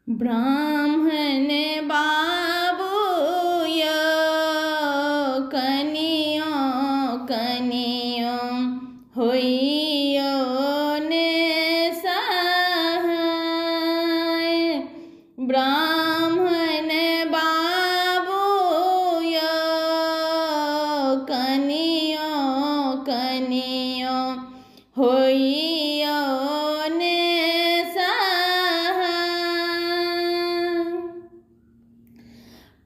ब्राह्मण बाबूय कनियो कनियो होइयो ने सहाय। ब्राह्मण बाबूय कनियो कनियो होइयो ने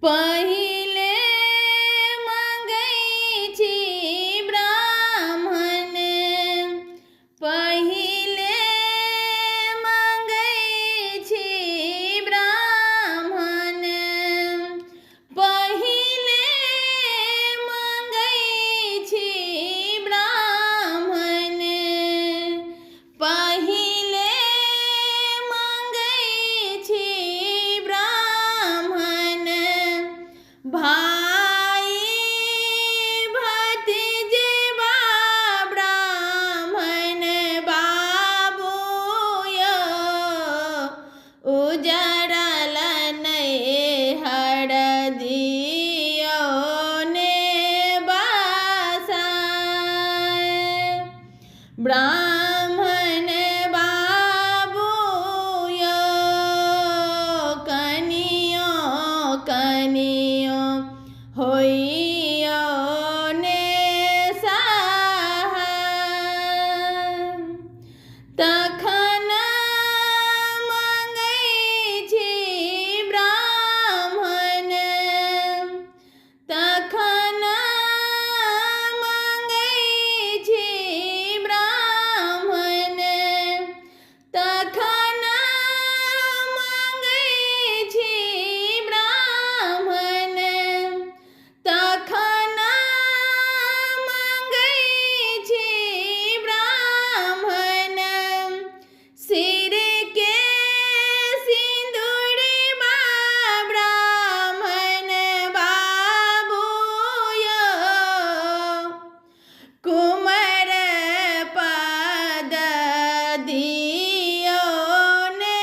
पहिले मंगै छी ब्राह्मण पहिले मंगै छी ब्राह्मण पहिले मंगै छी ब्राह्मण पहिले मंगै छी ब्राह्मण भाई भतीजेबा ब्राह्मण बाबूय उजड़ल नैहर दियो ने बसाय। ब्राह्मण बाबूय कनियो कनियो होइयो ने सहाय। तखन मंगै छी ब्राह्मण तखन मंगै छी ब्राह्मण तखन मंगै छी ब्राह्मण तखन मंगै छी ब्राह्मण सिर के सिंदूरबा ब्राह्मण बाबूय कुमर पद दियो ने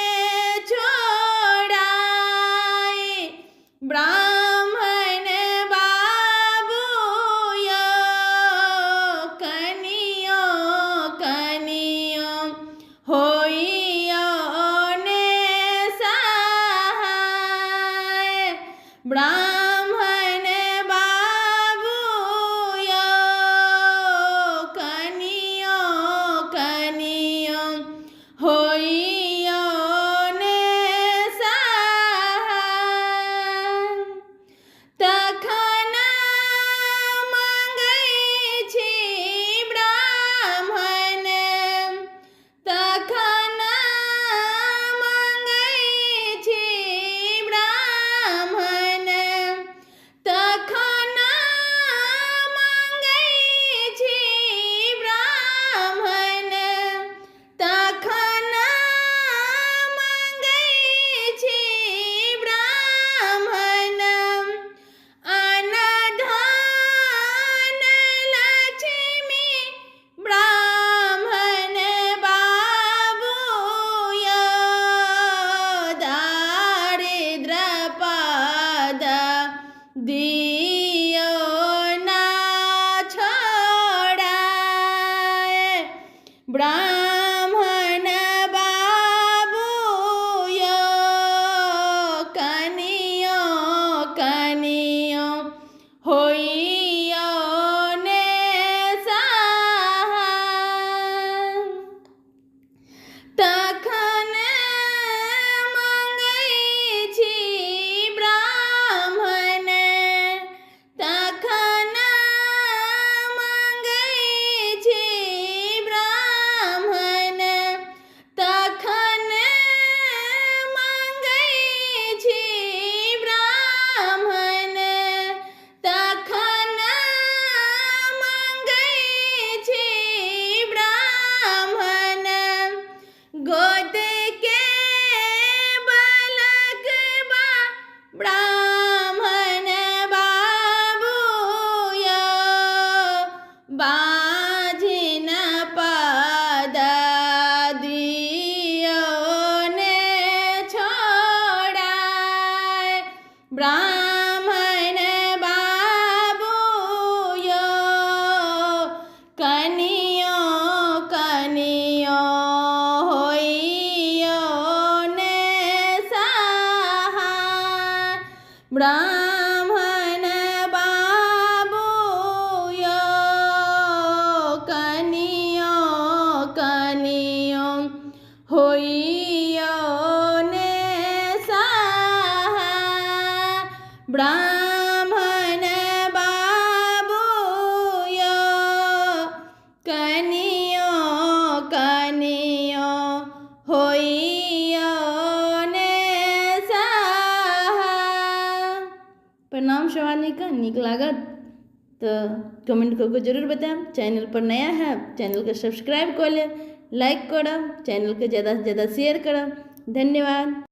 छोड़ाय। ब्राह्मण बाबूय कनियो कनियो होइयो ने सहाय। ब्राह्मण बाबूय कनियो कनियो होइयो ने सहाय। तखन मंगै छी ब्राह्मण तखन मंगै छी ब्राह्मण तखन मंगै छी ब्राह्मण तखन मंगै छी ब्राह्मण अनधन लक्ष्मी ब्राह्मण बाबूय दारिद्र पद दियो ना छोड़ाय। ब्राह्मण बाबूय कनियो कनियो होइयो ने सहाय। तखन मंगै छी ब्राह्मण ब्राह्मण बाबू यो कनियो कनियो होइयो ने सहा ब्राह्मण बाबू यो कनियो कनियो होइयो ने सहा। प्रणाम शिवानिका, नीक लागत तो कमेंट करके जरूर बताएं। चैनल पर नया है चैनल को सब्सक्राइब कर ले, लाइक करब, चैनल के ज़्यादा से ज़्यादा शेयर करब। धन्यवाद।